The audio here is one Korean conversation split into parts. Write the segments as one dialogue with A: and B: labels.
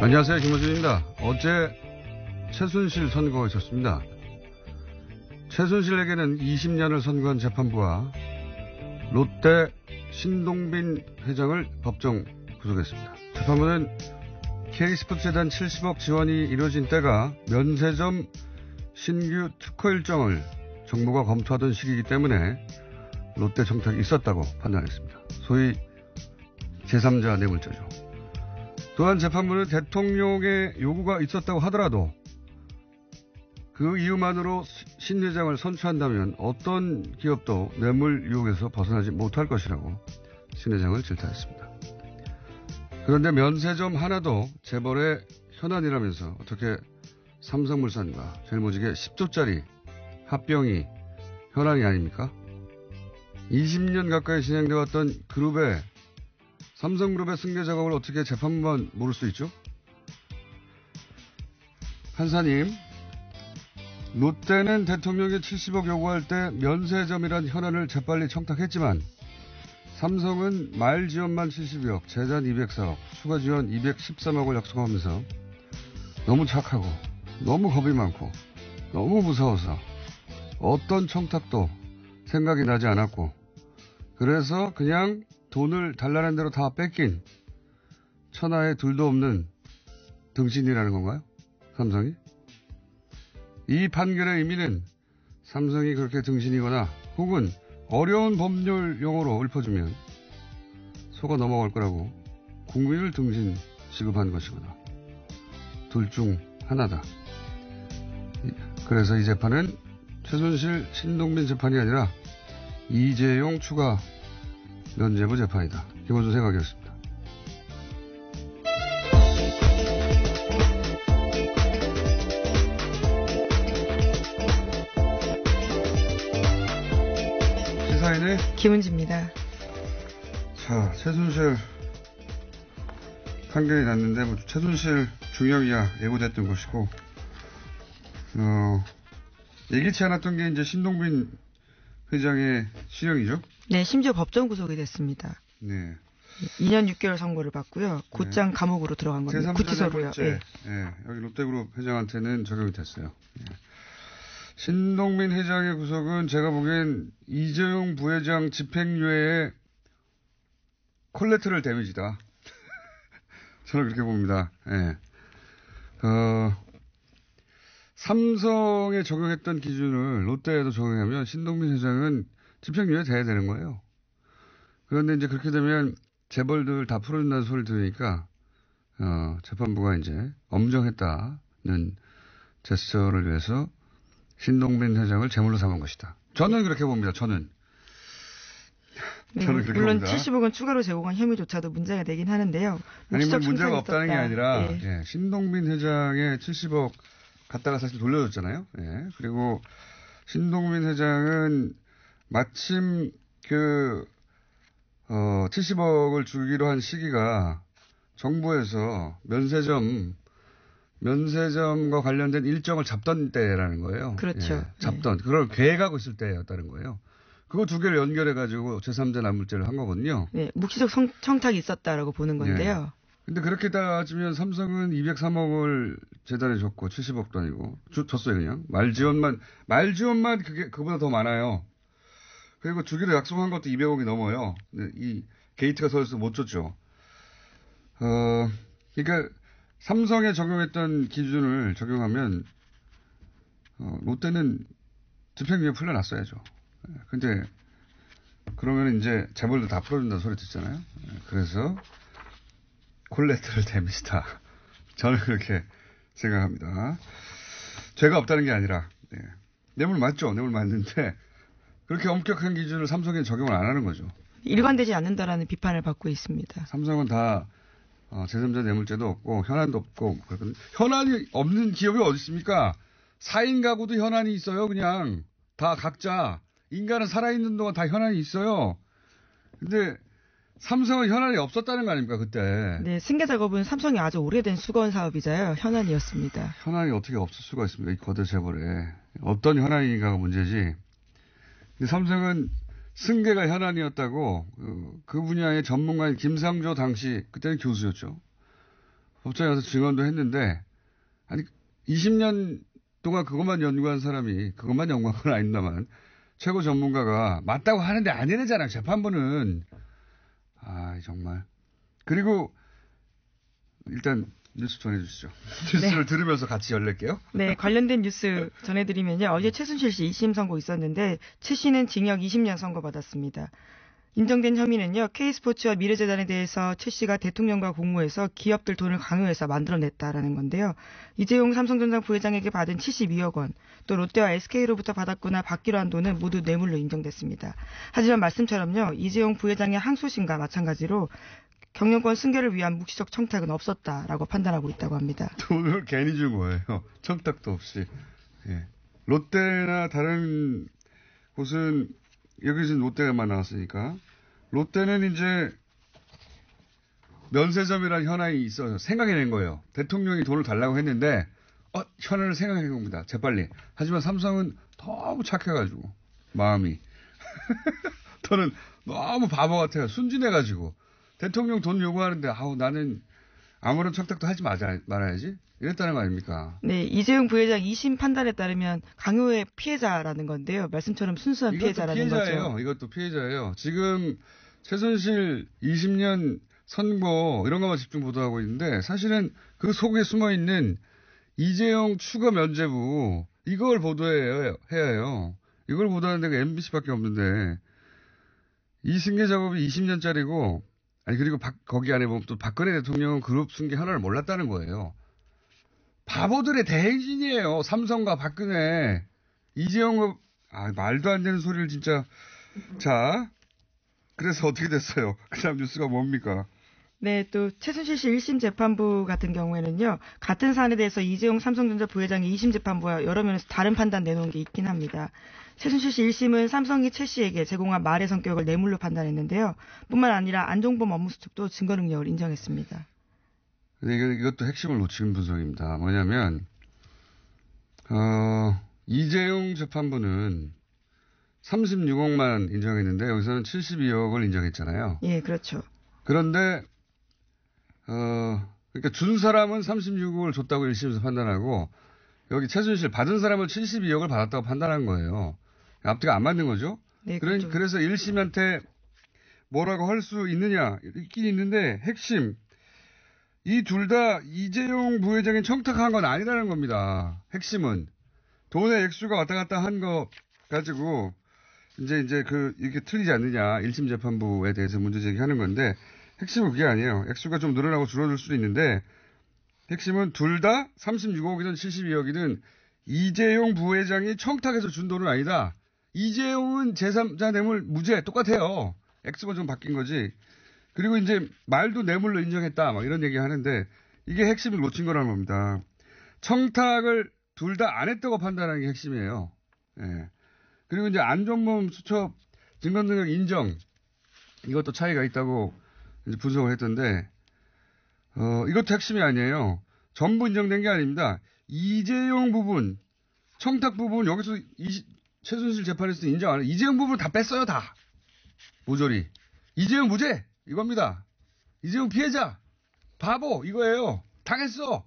A: 안녕하세요. 김호준입니다. 어제 최순실 선고가 있었습니다. 최순실에게는 20년을 선고한 재판부와 롯데 신동빈 회장을 법정 구속했습니다. 재판부는 K스포츠재단 70억 지원이 이루어진 때가 면세점 신규 특허 일정을 정부가 검토하던 시기이기 때문에 롯데 정탁이 있었다고 판단했습니다. 소위 제3자 뇌물죄죠. 또한 재판부는 대통령의 요구가 있었다고 하더라도 그 이유만으로 신 회장을 선출한다면 어떤 기업도 뇌물 유혹에서 벗어나지 못할 것이라고 신 회장을 질타했습니다. 그런데 면세점 하나도 재벌의 현안이라면서 어떻게 삼성물산과 제일모직의 10조짜리 합병이 현안이 아닙니까? 20년 가까이 진행되어 왔던 그룹의 삼성그룹의 승계 작업을 어떻게 재판부만 모를 수 있죠? 판사님, 롯데는 대통령이 70억 요구할 때 면세점이란 현안을 재빨리 청탁했지만 삼성은 말 지원만 70억, 재단 204억, 추가 지원 213억을 약속하면서 너무 착하고 너무 겁이 많고 너무 무서워서 어떤 청탁도 생각이 나지 않았고 그래서 그냥 돈을 달라는 대로 다 뺏긴 천하에 둘도 없는 등신이라는 건가요? 삼성이? 이 판결의 의미는 삼성이 그렇게 등신이거나 혹은 어려운 법률 용어로 읊어주면 속아 넘어갈 거라고 국민을 등신 취급한 것이거나 둘 중 하나다. 그래서 이 재판은 최순실 신동빈 재판이 아니라 이재용 추가 면죄부 재판이다. 김호준 생각이었습니다. 시사인의
B: 김은지입니다.
A: 자, 최순실 판결이 났는데 뭐 최순실 중형이야 예고됐던 것이고 예기치 않았던 게 이제 신동빈 회장의 실형이죠?
B: 네, 심지어 법정 구속이 됐습니다.
A: 네.
B: 2년 6개월 선고를 받고요. 곧장 감옥으로 들어간 겁니다. 구치소로요.
A: 네. 네. 여기 롯데그룹 회장한테는 적용이 됐어요. 네. 신동빈 회장의 구속은 제가 보기엔 이재용 부회장 집행유예의 콜레트럴 데미지다. 저는 그렇게 봅니다. 네. 삼성에 적용했던 기준을 롯데에도 적용하면 신동빈 회장은 집행유예 돼야 되는 거예요. 그런데 이제 그렇게 되면 재벌들 다 풀어준다는 소리를 들으니까 재판부가 이제 엄정했다는 제스처를 위해서 신동빈 회장을 제물로 삼은 것이다. 저는 그렇게 봅니다. 저는 그렇게
B: 물론
A: 봅니다.
B: 70억은 추가로 제공한 혐의조차도 문제가 되긴 하는데요.
A: 아니 뭐 문제가 없다는 게 아니라 예, 신동빈 회장의 70억 갖다가 사실 돌려줬잖아요. 예, 그리고 신동빈 회장은 마침 70억을 주기로 한 시기가 정부에서 면세점과 관련된 일정을 잡던 때라는 거예요.
B: 그렇죠.
A: 예, 잡던, 그걸 계획하고 있을 때였다는 거예요. 그거 두 개를 연결해가지고 제3자 납물죄를 한 거거든요.
B: 네, 묵시적 청탁이 있었다라고 보는 건데요.
A: 근데 그렇게 따지면 삼성은 203억을 재단에 줬고 70억도 아니고 줬어요 그냥. 말지원만 그보다 더 많아요. 그리고 주기로 약속한 것도 200억이 넘어요. 이 게이트가 서울에서 못 줬죠. 그러니까 삼성에 적용했던 기준을 적용하면 롯데는 집행유예 풀려났어야죠. 근데 그러면 이제 재벌도 다 풀어준다는 소리 듣잖아요. 그래서 콜레트럴 데미지다. 저는 그렇게 생각합니다. 죄가 없다는 게 아니라 뇌물 맞죠. 뇌물 맞는데 그렇게 엄격한 기준을 삼성에 적용을 안 하는 거죠.
B: 일관되지 않는다라는 비판을 받고 있습니다.
A: 삼성은 다 제3자 뇌물죄도 없고 현안도 없고 현안이 없는 기업이 어디 있습니까? 4인 가구도 현안이 있어요. 그냥 다 각자 인간은 살아있는 동안 다 현안이 있어요. 근데 삼성은 현안이 없었다는 거 아닙니까 그때?
B: 네, 승계 작업은 삼성이 아주 오래된 수건 사업이자요. 현안이었습니다.
A: 현안이 어떻게 없을 수가 있습니까? 이 거대 재벌에 어떤 현안인가가 문제지. 근데 삼성은 승계가 현안이었다고 그 분야의 전문가인 김상조 당시 그때는 교수였죠. 법정에 가서 증언도 했는데, 아니, 20년 동안 그것만 연구한 사람이, 그것만 연구한 건 아닙니다만, 최고 전문가가 맞다고 하는데 아니래잖아요, 재판부는. 아, 정말. 그리고, 일단, 뉴스 전해주시죠. 뉴스를 들으면서 같이 열릴게요.
B: 네, 관련된 뉴스 전해드리면요. 어제 최순실 씨 2심 선고 있었는데 최 씨는 징역 20년 선고받았습니다. 인정된 혐의는요. K스포츠와 미래재단에 대해서 최 씨가 대통령과 공모해서 기업들 돈을 강요해서 만들어냈다라는 건데요. 이재용 삼성전자 부회장에게 받은 72억 원, 또 롯데와 SK로부터 받았거나 받기로 한 돈은 모두 뇌물로 인정됐습니다. 하지만 말씀처럼요. 이재용 부회장의 항소심과 마찬가지로 경영권 승계를 위한 묵시적 청탁은 없었다라고 판단하고 있다고 합니다.
A: 돈을 괜히 준 거예요. 청탁도 없이. 예. 롯데나 다른 곳은 여기서 롯데만 나왔으니까 롯데는 이제 면세점이라는 현안이 있어서 생각해낸 거예요. 대통령이 돈을 달라고 했는데 현안을 생각해낸 겁니다. 재빨리. 하지만 삼성은 너무 착해가지고 마음이 저는 너무 바보 같아요. 순진해가지고 대통령 돈 요구하는데 나는 아무런 청탁도 하지 말아야지 이랬다는 거 아닙니까?
B: 네, 이재용 부회장 2심 판단에 따르면 강요의 피해자라는 건데요. 말씀처럼 순수한 피해자라는 거죠.
A: 이것도 피해자예요. 지금 최순실 20년 선고 이런 것만 집중 보도하고 있는데 사실은 그 속에 숨어있는 이재용 추가 면죄부 이걸 보도해야 해요. 이걸 보도하는 데가 MBC밖에 없는데 이 승계 작업이 20년짜리고 아니 그리고 거기 안에 보면 또 박근혜 대통령은 그룹 승계 하나를 몰랐다는 거예요. 바보들의 대행진이에요. 삼성과 박근혜. 이재용 말도 안 되는 소리를 진짜. 자, 그래서 어떻게 됐어요? 그 다음 뉴스가 뭡니까?
B: 네, 또 최순실 씨 1심 재판부 같은 경우에는요. 같은 사안에 대해서 이재용 삼성전자 부회장이 2심 재판부와 여러 면에서 다른 판단 내놓은 게 있긴 합니다. 최순실 씨 1심은 삼성이 최 씨에게 제공한 말의 성격을 뇌물로 판단했는데요. 뿐만 아니라 안종범 업무수석도 증거 능력을 인정했습니다.
A: 이것도 핵심을 놓친 분석입니다. 뭐냐면 이재용 재판부는 36억만 인정했는데 여기서는 72억을 인정했잖아요.
B: 예, 그렇죠.
A: 그런데 그러니까 준 사람은 36억을 줬다고 1심에서 판단하고 여기 최순실 받은 사람은 72억을 받았다고 판단한 거예요. 앞뒤가 안 맞는 거죠.
B: 네, 그렇죠.
A: 그래서 1심한테 뭐라고 할 수 있긴 있는데 핵심 이 둘 다 이재용 부회장이 청탁한 건 아니라는 겁니다. 핵심은 돈의 액수가 왔다 갔다 한 거 가지고 이제 이게 틀리지 않느냐 1심 재판부에 대해서 문제 제기하는 건데 핵심은 그게 아니에요. 액수가 좀 늘어나고 줄어들 수도 있는데 핵심은 둘 다 36억이든 72억이든 이재용 부회장이 청탁해서 준 돈은 아니다. 이재용은 제3자 뇌물 무죄 똑같아요. 액수가 좀 바뀐 거지. 그리고 이제 말도 뇌물로 인정했다. 막 이런 얘기 하는데 이게 핵심을 놓친 거라는 겁니다. 청탁을 둘 다 안 했다고 판단하는 게 핵심이에요. 예. 그리고 이제 안종범 수첩 증거능력 인정. 이것도 차이가 있다고 이제 분석을 했던데, 이것도 핵심이 아니에요. 전부 인정된 게 아닙니다. 이재용 부분, 청탁 부분 여기서 최순실 재판에서 인정 안 해요. 이재용 부분 다 뺐어요, 다. 모조리. 이재용 무죄! 이겁니다. 이재용 피해자! 바보! 이거예요. 당했어!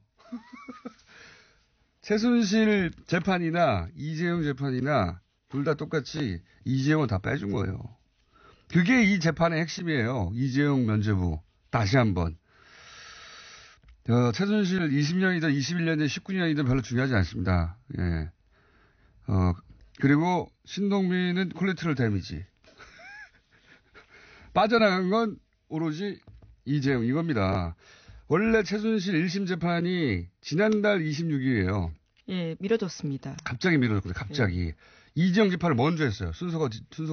A: 최순실 재판이나 이재용 재판이나 둘 다 똑같이 이재용은 다 빼준 거예요. 그게 이 재판의 핵심이에요. 이재용 면죄부. 다시 한번. 최순실 20년이든 21년이든 19년이든 별로 중요하지 않습니다. 예. 그리고 신동민은 콜레트럴 데미지. 빠져나간 건 오로지 이재용 이겁니다. 원래 최순실 1심 재판이 지난달 26일이에요.
B: 예, 미뤄졌습니다.
A: 갑자기 미뤄졌거든요. 갑자기. 예. 이재용 재판을 먼저 했어요. 순서가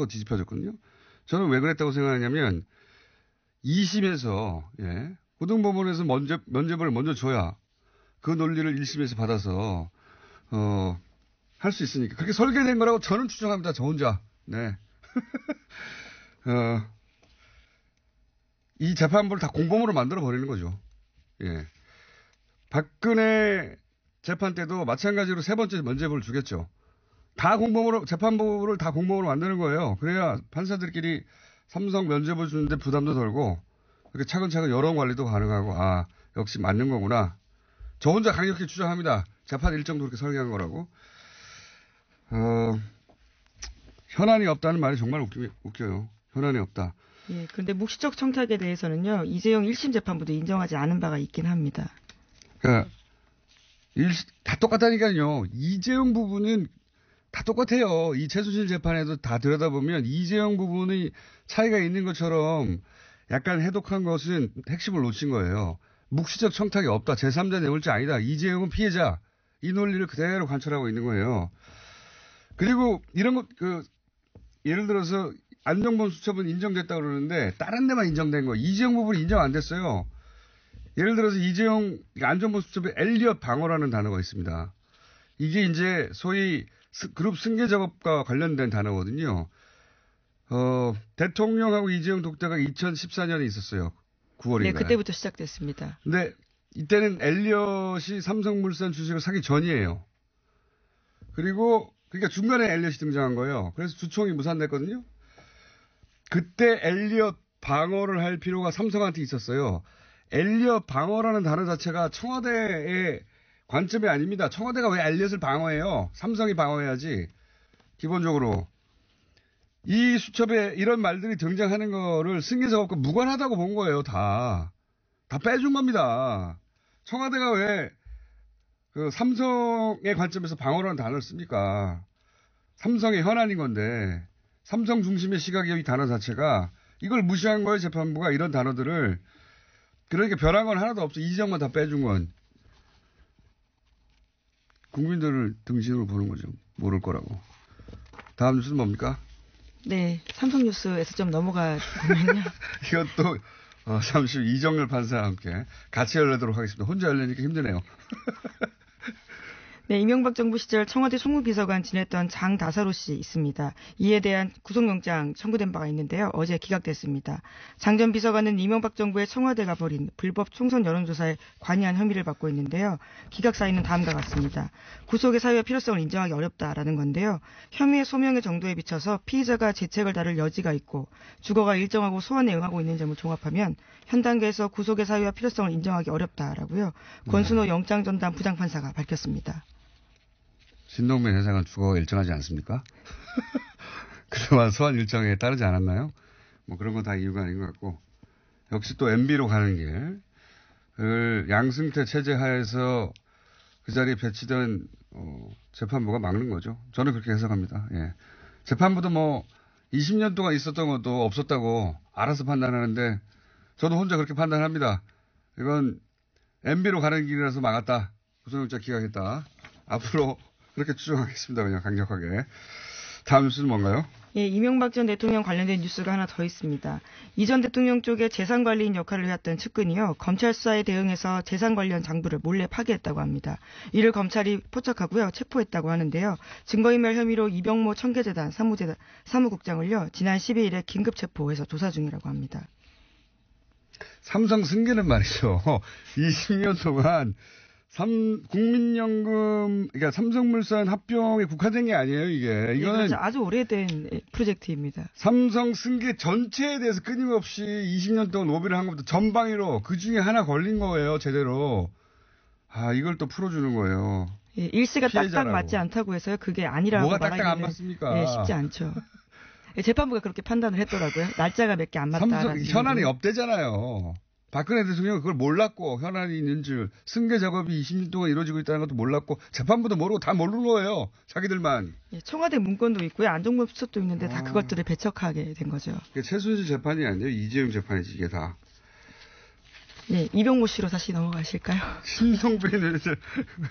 A: 뒤집혀졌거든요. 저는 왜 그랬다고 생각하냐면 2심에서 고등법원에서 면죄부를 먼저 줘야 그 논리를 1심에서 받아서 할 수 있으니까 그렇게 설계된 거라고 저는 추정합니다. 저 혼자. 네. 이 재판부를 다 공범으로 만들어 버리는 거죠. 예. 박근혜 재판 때도 마찬가지로 세 번째 면죄부를 주겠죠. 다 공범으로, 재판부를 다 공범으로 만드는 거예요. 그래야 판사들끼리 삼성 면죄부 주는데 부담도 덜고, 이렇게 차근차근 여론 관리도 가능하고, 역시 맞는 거구나. 저 혼자 강력히 주장합니다. 재판 일정도 그렇게 설계한 거라고. 현안이 없다는 말이 정말 웃겨요. 현안이 없다.
B: 예, 그런데 묵시적 청탁에 대해서는요, 이재용 1심 재판부도 인정하지 않은 바가 있긴 합니다.
A: 그러니까 다 똑같다니까요. 이재용 부분은 다 똑같아요. 이 최순실 재판에도 다 들여다보면 이재용 부분이 차이가 있는 것처럼 약간 해독한 것은 핵심을 놓친 거예요. 묵시적 청탁이 없다. 제3자 뇌물죄 아니다. 이재용은 피해자. 이 논리를 그대로 관철하고 있는 거예요. 그리고 이런 것, 예를 들어서 안종범 수첩은 인정됐다고 그러는데 다른 데만 인정된 거. 이재용 부분이 인정 안 됐어요. 예를 들어서 이재용, 안종범 수첩에 엘리엇 방어라는 단어가 있습니다. 이게 이제 소위 그룹 승계 작업과 관련된 단어거든요. 대통령하고 이재용 독대가 2014년에 있었어요. 9월인가요?
B: 네, 그때부터 시작됐습니다.
A: 근데 이때는 엘리엇이 삼성물산 주식을 사기 전이에요. 그러니까 중간에 엘리엇이 등장한 거예요. 그래서 주총이 무산됐거든요. 그때 엘리엇 방어를 할 필요가 삼성한테 있었어요. 엘리엇 방어라는 단어 자체가 청와대의 관점이 아닙니다. 청와대가 왜 엘리엇을 방어해요? 삼성이 방어해야지. 기본적으로. 이 수첩에 이런 말들이 등장하는 거를 승계 작업과 무관하다고 본 거예요, 다. 다 빼준 겁니다. 청와대가 왜 삼성의 관점에서 방어라는 단어를 씁니까? 삼성의 현안인 건데, 삼성 중심의 시각의 이 단어 자체가 이걸 무시한 거예요, 재판부가 이런 단어들을. 그러니까 변한 건 하나도 없어. 이 지적만 다 빼준 건. 국민들을 등신으로 보는 거죠. 모를 거라고. 다음 뉴스는 뭡니까?
B: 네, 삼성뉴스에서 좀 넘어가 보면요.
A: 이것도 잠시 후 이정열 판사와 함께 같이 열려도록 하겠습니다. 혼자 열리니까 힘드네요.
B: 네, 이명박 정부 시절 청와대 총무비서관 지냈던 장다사로 씨 있습니다. 이에 대한 구속영장 청구된 바가 있는데요. 어제 기각됐습니다. 장 전 비서관은 이명박 정부의 청와대가 벌인 불법 총선 여론조사에 관여한 혐의를 받고 있는데요. 기각 사유는 다음과 같습니다. 구속의 사유와 필요성을 인정하기 어렵다라는 건데요. 혐의의 소명의 정도에 비춰서 피의자가 재책을 다룰 여지가 있고 주거가 일정하고 소환에 응하고 있는 점을 종합하면 현 단계에서 구속의 사유와 필요성을 인정하기 어렵다라고요. 권순호 영장전담 부장판사가 밝혔습니다.
A: 신동빈 회장은 주거가 일정하지 않습니까? 그동안 소환 일정에 따르지 않았나요? 뭐 그런 건 다 이유가 아닌 것 같고. 역시 또 MB로 가는 길을 양승태 체제 하에서 그 자리에 배치된 재판부가 막는 거죠. 저는 그렇게 해석합니다. 예. 재판부도 뭐 20년 동안 있었던 것도 없었다고 알아서 판단하는데 저도 혼자 그렇게 판단합니다. 이건 MB로 가는 길이라서 막았다. 구속영장 기각했다. 앞으로 그렇게 추정하겠습니다. 그냥 강력하게. 다음 뉴스는 뭔가요?
B: 예, 이명박 전 대통령 관련된 뉴스가 하나 더 있습니다. 이 전 대통령 쪽에 재산관리인 역할을 해왔던 측근이요. 검찰 수사에 대응해서 재산 관련 장부를 몰래 파기했다고 합니다. 이를 검찰이 포착하고요. 체포했다고 하는데요. 증거인멸 혐의로 이병모 청계재단 사무국장을요. 지난 12일에 긴급 체포해서 조사 중이라고 합니다.
A: 삼성 승계는 말이죠. 20년 동안 국민연금, 그러니까 삼성물산 합병에 국한된 게 아니에요, 이게. 이거는
B: 네, 아주 오래된 프로젝트입니다.
A: 삼성 승계 전체에 대해서 끊임없이 20년 동안 로비를 한 것부터 전방위로 그 중에 하나 걸린 거예요, 제대로. 이걸 또 풀어주는 거예요.
B: 예, 일시가
A: 피해자라고.
B: 딱딱 맞지 않다고 해서요. 그게 아니라고
A: 뭐가 딱딱 안
B: 말하기는
A: 맞습니까?
B: 예, 쉽지 않죠. 예, 재판부가 그렇게 판단을 했더라고요. 날짜가 몇 개 안 맞다.
A: 삼성 현안이 없대잖아요. 박근혜 대통령은 그걸 몰랐고 현안이 있는 줄 승계 작업이 20년 동안 이루어지고 있다는 것도 몰랐고 재판부도 모르고 다 모르는 거예요. 자기들만.
B: 예, 청와대 문건도 있고요. 안종범 수첩도 있는데 다 그것들을 배척하게 된 거죠.
A: 최순실 재판이 아니에요. 이재용 재판이지 이게 다.
B: 네, 이병모 씨로 다시 넘어가실까요?
A: 신동빈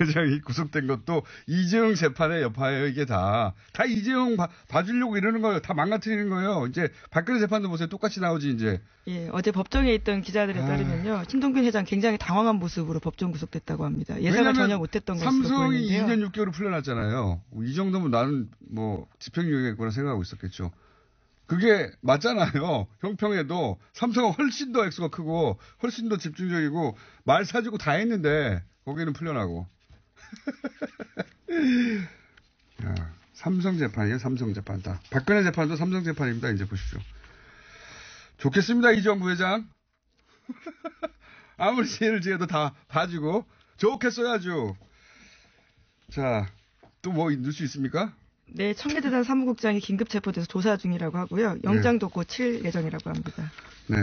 A: 회장이 구속된 것도 이재용 재판의 여파예요. 이게 다 이재용 봐주려고 이러는 거예요. 다 망가뜨리는 거예요. 이제 박근혜 재판도 보세요. 똑같이 나오지 이제.
B: 예, 어제 법정에 있던 기자들에 따르면요. 신동빈 회장 굉장히 당황한 모습으로 법정 구속됐다고 합니다. 예상을 전혀 못했던 것으로
A: 삼성이
B: 보이는데요.
A: 2년 6개월을 풀려났잖아요. 이 정도면 나는 뭐 집행유예겠구나 생각하고 있었겠죠. 그게 맞잖아요. 형평에도 삼성은 훨씬 더 액수가 크고 훨씬 더 집중적이고 말 사주고 다 했는데 거기는 풀려나고. 야, 삼성 재판이에요. 삼성 재판 다. 박근혜 재판도 삼성 재판입니다. 이제 보십시오. 좋겠습니다. 이정부 회장. 아무리 죄를 지어도 다 봐주고 좋게 써야죠. 자, 또 뭐 넣을 수 있습니까?
B: 네, 청계재단 사무국장이 긴급 체포돼서 조사 중이라고 하고요. 영장도 곧 칠 예정이라고 합니다.
A: 네.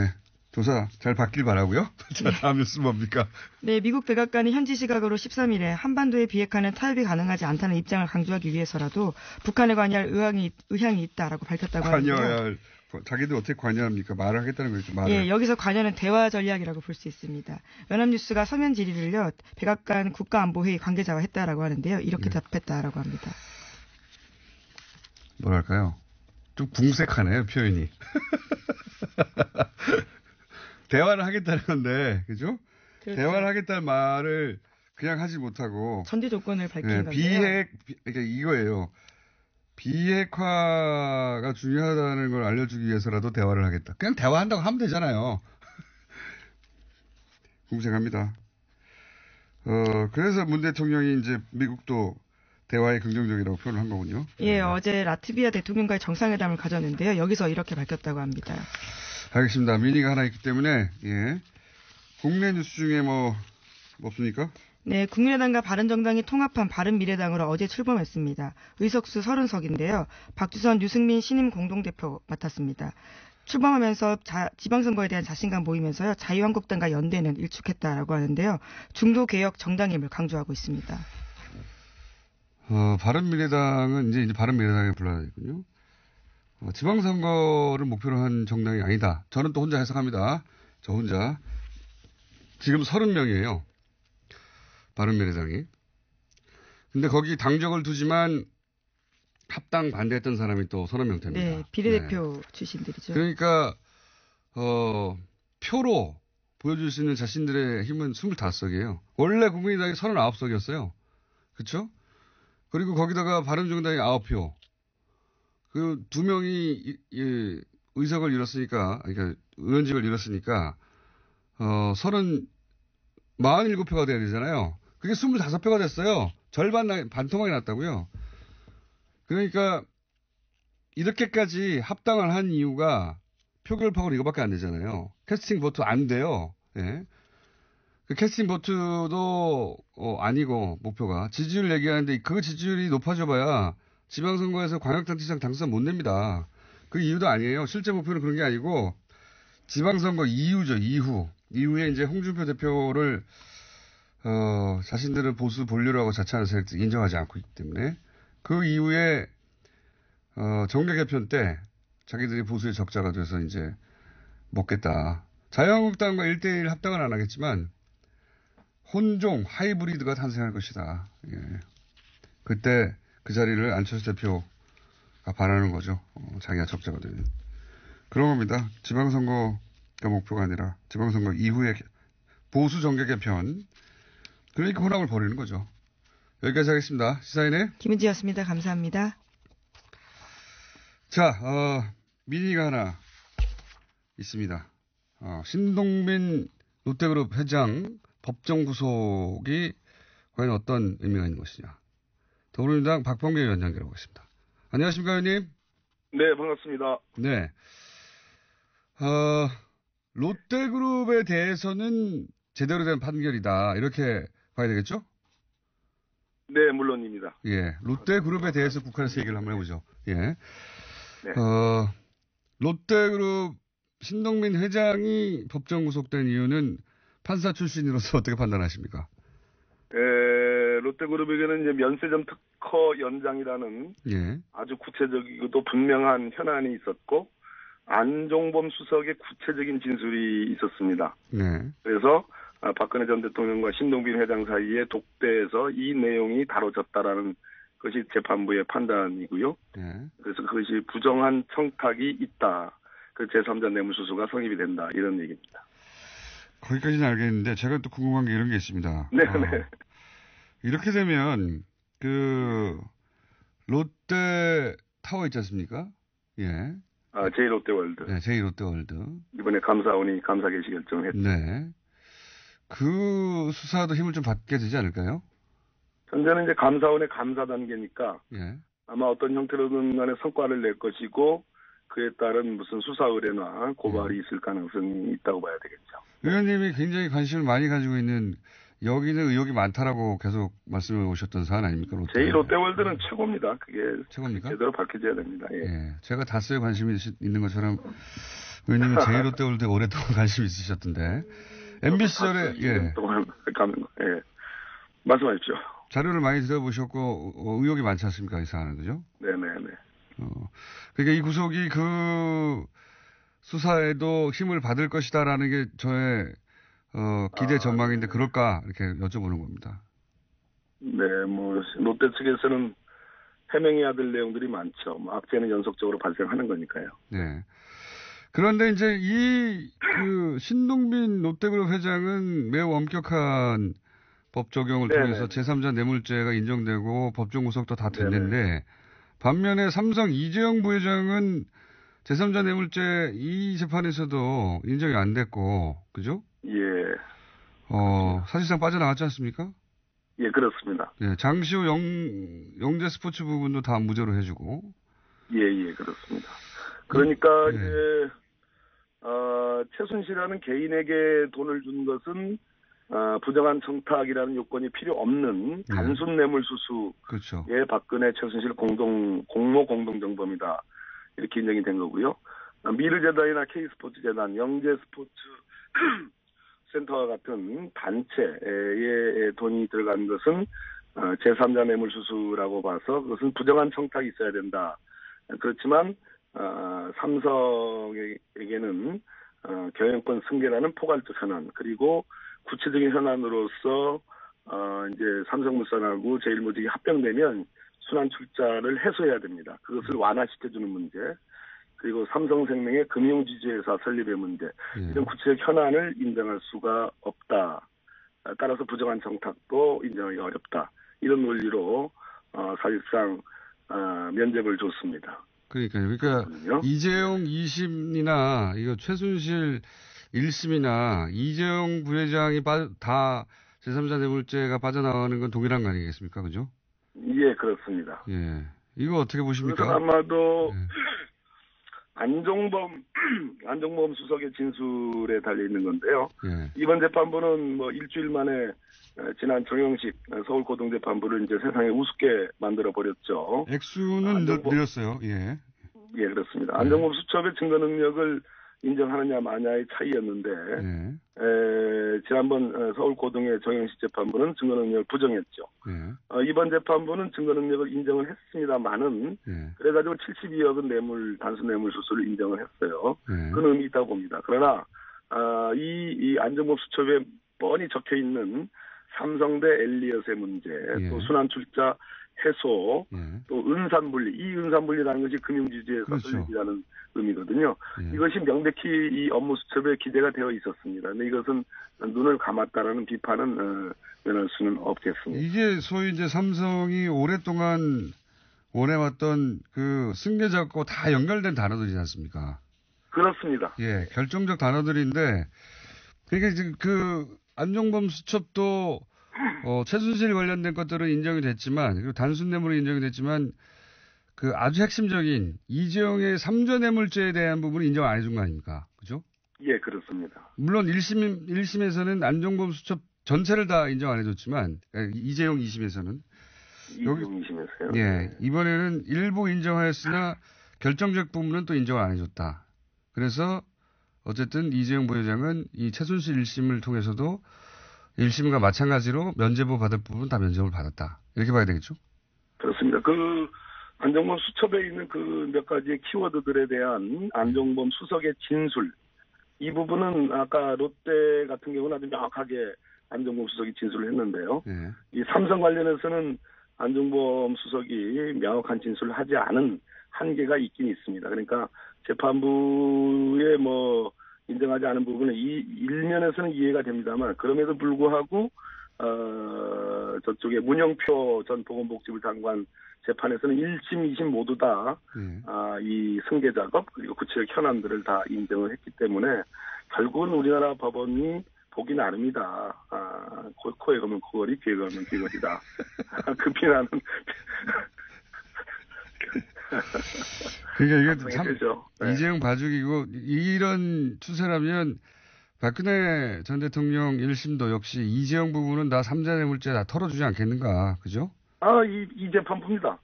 A: 조사 잘 받길 바라고요. 자, 다음 뉴스 뭡니까?
B: 네, 미국 백악관이 현지 시각으로 13일에 한반도의 비핵화는 타협이 가능하지 않다는 입장을 강조하기 위해서라도 북한에 관여할 의향이 있다라고 밝혔다고 하는데요.
A: 관여할 자기들 어떻게 관여합니까? 말을 하겠다는 거죠. 말을.
B: 예, 여기서 관여는 대화 전략이라고 볼 수 있습니다. 연합뉴스가 서면 질의를요. 백악관 국가안보회의 관계자와 했다라고 하는데요. 이렇게 답했다라고 합니다.
A: 뭐랄까요? 좀 궁색하네요, 표현이. 대화를 하겠다는 건데, 그죠?
B: 그렇죠.
A: 대화를 하겠다는 말을 그냥 하지 못하고.
B: 전제 조건을 밝힌 건데요.
A: 그러니까 이거예요. 비핵화가 중요하다는 걸 알려주기 위해서라도 대화를 하겠다. 그냥 대화한다고 하면 되잖아요. 궁색합니다. 그래서 문 대통령이 이제 미국도 대화에 긍정적이라고 표현을 한 거군요.
B: 예, 어제 라트비아 대통령과의 정상회담을 가졌는데요. 여기서 이렇게 밝혔다고 합니다.
A: 알겠습니다. 미니가 하나 있기 때문에, 예. 국내 뉴스 중에 뭐 없습니까?
B: 네, 국민의당과 바른정당이 통합한 바른미래당으로 어제 출범했습니다. 의석수 30석인데요. 박주선, 유승민 신임 공동대표 맡았습니다. 출범하면서 지방선거에 대한 자신감 보이면서요. 자유한국당과 연대는 일축했다라고 하는데요. 중도개혁 정당임을 강조하고 있습니다.
A: 바른미래당은 이제 바른미래당에 불러야 되군요. 지방선거를 목표로 한 정당이 아니다. 저는 또 혼자 해석합니다. 저 혼자. 지금 30명이에요. 바른미래당이. 근데 거기 당적을 두지만 합당 반대했던 사람이 또 30명 됩니다.
B: 네, 비례대표 출신들이죠.
A: 그러니까, 표로 보여줄 수 있는 자신들의 힘은 25석이에요. 원래 국민의당이 39석이었어요. 그쵸? 그리고 거기다가 바른정당이 9표. 그 2명이, 의석을 잃었으니까, 그러니까 의원직을 잃었으니까, 47표가 돼야 되잖아요. 그게 25표가 됐어요. 절반, 반토막이 났다고요. 그러니까, 이렇게까지 합당을 한 이유가 표결파고는 이거밖에 안 되잖아요. 캐스팅 보트 안 돼요. 예. 그 캐스팅 보트도, 아니고, 목표가. 지지율 얘기하는데 그 지지율이 높아져봐야 지방선거에서 광역단체장 당선 못 냅니다. 그 이유도 아니에요. 실제 목표는 그런 게 아니고, 지방선거 이후죠, 이후. 이후에 이제 홍준표 대표를, 자신들은 보수 본류라고 자처하는 세력들이 인정하지 않고 있기 때문에, 그 이후에, 정계 개편 때, 자기들이 보수의 적자가 돼서 이제, 먹겠다. 자유한국당과 1대1 합당은 안 하겠지만, 혼종, 하이브리드가 탄생할 것이다. 예. 그때 그 자리를 안철수 대표가 바라는 거죠. 자기가 적자가 되는. 그런 겁니다. 지방선거가 목표가 아니라 지방선거 이후에 보수 정계 개편. 그러니까 혼합을 벌이는 거죠. 여기까지 하겠습니다. 시사인의
B: 김은지였습니다. 감사합니다.
A: 자, 미니가 하나 있습니다. 신동빈 롯데그룹 회장 법정 구속이 과연 어떤 의미가 있는 것이냐. 더불어민주당 박범계 의원 연결하고 있습니다. 안녕하십니까, 의원님?
C: 네, 반갑습니다.
A: 네. 롯데그룹에 대해서는 제대로 된 판결이다. 이렇게 봐야 되겠죠?
C: 네, 물론입니다.
A: 예. 롯데그룹에 대해서 북한에서 얘기를 한번 해보죠. 예.
C: 네.
A: 롯데그룹 신동민 회장이 법정 구속된 이유는 판사 출신으로서 어떻게 판단하십니까?
C: 롯데그룹에게는 이제 면세점 특허 연장이라는
A: 예.
C: 아주 구체적이고도 분명한 현안이 있었고 안종범 수석의 구체적인 진술이 있었습니다.
A: 네.
C: 그래서 박근혜 전 대통령과 신동빈 회장 사이에 독대에서 이 내용이 다뤄졌다라는 것이 재판부의 판단이고요.
A: 네.
C: 그래서 그것이 부정한 청탁이 있다. 그 제3자 뇌물수수가 성립이 된다. 이런 얘기입니다.
A: 거기까지는 알겠는데 제가 또 궁금한 게 이런 게 있습니다.
C: 네.
A: 이렇게 되면 롯데 타워 있지 않습니까? 예.
C: 제1롯데월드.
A: 네, 제2롯데월드.
C: 이번에 감사원이 감사 개시 결정을 했죠.
A: 네. 그 수사도 힘을 좀 받게 되지 않을까요?
C: 현재는 이제 감사원의 감사 단계니까
A: 예.
C: 아마 어떤 형태로든 간에 성과를 낼 것이고 그에 따른 무슨 수사 의뢰나 고발이 있을 가능성이 있다고 봐야 되겠죠.
A: 의원님이 굉장히 관심을 많이 가지고 있는 여기는 의혹이 많다라고 계속 말씀해 오셨던 사안 아닙니까?
C: 제1롯데월드는 최고입니다. 그게
A: 최고입니까?
C: 제대로 밝혀져야 됩니다. 예.
A: 예. 제가 다스에 관심이 있는 것처럼 의원님은 제1롯데월드에 오랫동안 관심이 있으셨던데 MB 시절에 예.
C: 동안 가면 예. 말씀하십시오.
A: 자료를 많이 들어보셨고 의혹이 많지 않습니까? 이 사안은 그죠?
C: 네네네.
A: 그러니까 이 구속이 그 수사에도 힘을 받을 것이다라는 게 저의 기대 전망인데 그럴까 이렇게 여쭤보는 겁니다.
C: 네, 뭐 롯데 측에서는 해명해야 될 내용들이 많죠. 뭐 악재는 연속적으로 발생하는 거니까요.
A: 네. 그런데 이제 그 신동빈 롯데그룹 회장은 매우 엄격한 법 적용을 통해서 제3자 뇌물죄가 인정되고 법정 구속도 다 됐는데 반면에 삼성 이재용 부회장은 제3자 뇌물죄 이 재판에서도 인정이 안 됐고, 그죠?
C: 예.
A: 사실상 빠져나갔지 않습니까?
C: 예, 그렇습니다.
A: 예, 장시호 영재 스포츠 부분도 다 무죄로 해주고.
C: 예, 그렇습니다. 그러니까
A: 예.
C: 이제 최순실이라는 개인에게 돈을 준 것은 부정한 청탁이라는 요건이 필요 없는 단순 뇌물 수수의
A: 그렇죠.
C: 박근혜 최순실 공모 공동정범이다. 이렇게 인정이 된 거고요. 미르재단이나 K스포츠재단, 영재스포츠 센터와 같은 단체에 돈이 들어간 것은 제3자 뇌물수수라고 봐서 그것은 부정한 청탁이 있어야 된다. 그렇지만 삼성에게는 경영권 승계라는 포괄적 현안 그리고 구체적인 현안으로서 이제 삼성물산하고 제일모직이 합병되면 순환출자를 해소해야 됩니다. 그것을 완화시켜주는 문제, 그리고 삼성생명의 금융지주회사 설립의 문제, 이런 구체적 현안을 인정할 수가 없다. 따라서 부정한 정탁도 인정하기 어렵다. 이런 논리로 사실상 면죄부를 줬습니다.
A: 그러니까 이재용 2심이나 이거 최순실 1심이나 이재용 부회장이 다 제3자 뇌물죄가 빠져나가는 건 동일한 거 아니겠습니까? 그죠?
C: 예, 그렇습니다.
A: 예. 이거 어떻게 보십니까?
C: 그래서 아마도 안종범 수석의 진술에 달려 있는 건데요.
A: 예.
C: 이번 재판부는 뭐 일주일 만에 지난 정영식 서울고등재판부를 이제 세상에 우습게 만들어 버렸죠.
A: 액수는 늘렸어요. 예.
C: 예, 그렇습니다. 안종범 수첩의 증거 능력을 인정하느냐 마냐의 차이였는데 지난번 서울고등의 정영식 재판부는 증거 능력을 부정했죠. 이번 재판부는 증거 능력을 인정을 했습니다만은 그래가지고 72억은 단순 뇌물 수수를 인정을 했어요. 그런 의미 있다고 봅니다. 그러나 이 안종범 수첩에 뻔히 적혀 있는 삼성 대 엘리엇의 문제, 또 순환출자 해소, 또 은산분리, 이 은산분리라는 것이 금융지주회사 설립이라는 의미거든요. 이것이 명백히 이 업무 수첩에 기재가 되어 있었습니다. 근데 이것은 눈을 감았다라는 비판은 면할 수는 없겠습니다.
A: 이게 소위 이제 삼성이 오랫동안 원해왔던 그 승계자고 다 연결된 단어들이지 않습니까?
C: 그렇습니다.
A: 예, 결정적 단어들인데, 그러니까 지금 그 안종범 수첩도 최순실 관련된 것들은 인정이 됐지만, 그리고 단순 뇌물이 인정이 됐지만, 그 아주 핵심적인 이재용의 3조 뇌물죄에 대한 부분은 인정 안 해준 거 아닙니까? 그죠?
C: 예, 그렇습니다.
A: 물론 1심에서는 안종범 수첩 전체를 다 인정 안 해줬지만, 이재용 2심에서는.
C: 이재용 2심에서요?
A: 예, 이번에는 일부 인정하였으나 결정적 부분은 또 인정을 안 해줬다. 그래서 어쨌든 이재용 부회장은 이 최순실 1심을 통해서도 1심과 마찬가지로 면죄부 받을 부분 다 면죄부를 받았다. 이렇게 봐야 되겠죠?
C: 그렇습니다. 그 안종범 수첩에 있는 그 몇 가지의 키워드들에 대한 안종범 수석의 진술, 이 부분은 아까 롯데 같은 경우는 아주 명확하게 안종범 수석이 진술을 했는데요. 이 삼성 관련해서는 안종범 수석이 명확한 진술을 하지 않은 한계가 있긴 있습니다. 그러니까 재판부에 인정하지 않은 부분은 이 일면에서는 이해가 됩니다만, 그럼에도 불구하고 저쪽에 문영표 전 보건복지부 장관 재판에서는 1심, 2심 모두 다 이 승계 작업 그리고 구체적 현안들을 다 인정을 했기 때문에 결국은 우리나라 법원이 보기 나름이다. 코에 가면 코걸이, 귀에 가면 귀걸이다. 그 비난은
A: 그러니까 이게 참
C: 네.
A: 이재용 봐주기고 이런 추세라면 박근혜 전 대통령 1심도 역시 이재용 부분은 다 삼자 뇌물죄 다 털어주지 않겠는가, 그죠?
C: 이 재판부입니다.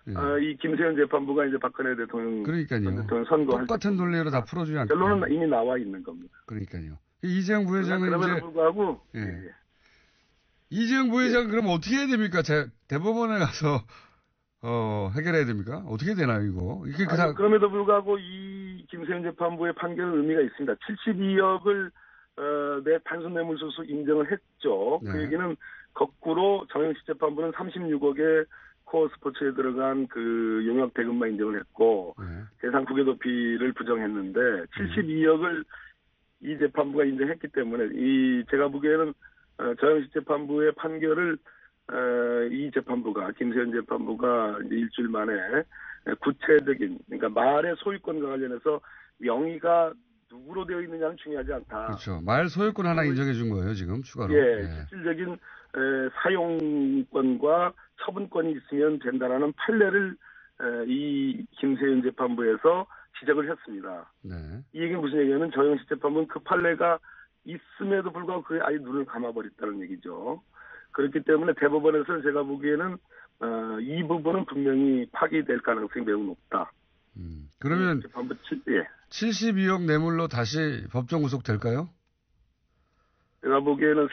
C: 예. 이 김세현 재판부가 이제 박근혜 대통령 선거할
A: 똑같은 논리로 다 풀어주지 않겠
C: 결론은 이미 나와 있는 겁니다.
A: 그러니까요. 이재용 부회장은
C: 그럼에도 불구하고
A: 이재용 부회장은 그럼 어떻게 해야 됩니까? 대법원에 가서 해결해야 됩니까? 어떻게 되나요, 이거?
C: 그럼에도 불구하고 이 김세현 재판부의 판결은 의미가 있습니다. 72억을 내 단순 뇌물수수 인정을 했죠.
A: 네.
C: 그 얘기는 거꾸로 정영식 재판부는 36억의 코어 스포츠에 들어간 그 용역 대금만 인정을 했고 대상 국외도피를 부정했는데 72억을 이 재판부가 인정했기 때문에 제가 보기에는 정영식 재판부의 판결을 이 재판부가 김세현 재판부가 이제 일주일 만에 구체적인 그러니까 말의 소유권과 관련해서 명의가 누구로 되어 있느냐는 중요하지 않다.
A: 그렇죠. 말 소유권 하나 인정해 준 거예요, 지금 추가로.
C: 실질적인 사용권과 처분권이 있으면 된다라는 판례를 이 김세현 재판부에서 지적을 했습니다.
A: 네.
C: 이 얘기는 무슨 얘기냐면 정영식 재판부는 그 판례가 있음에도 불구하고 그에 아예 눈을 감아버렸다는 얘기죠. 그렇기 때문에 대법원에서는 제가 보기에는 이 부분은 분명히 파기될 가능성이 매우 높다.
A: 그러면
C: 재판부
A: 72억 뇌물로 다시 법정 구속될까요?
C: 제가 보기에는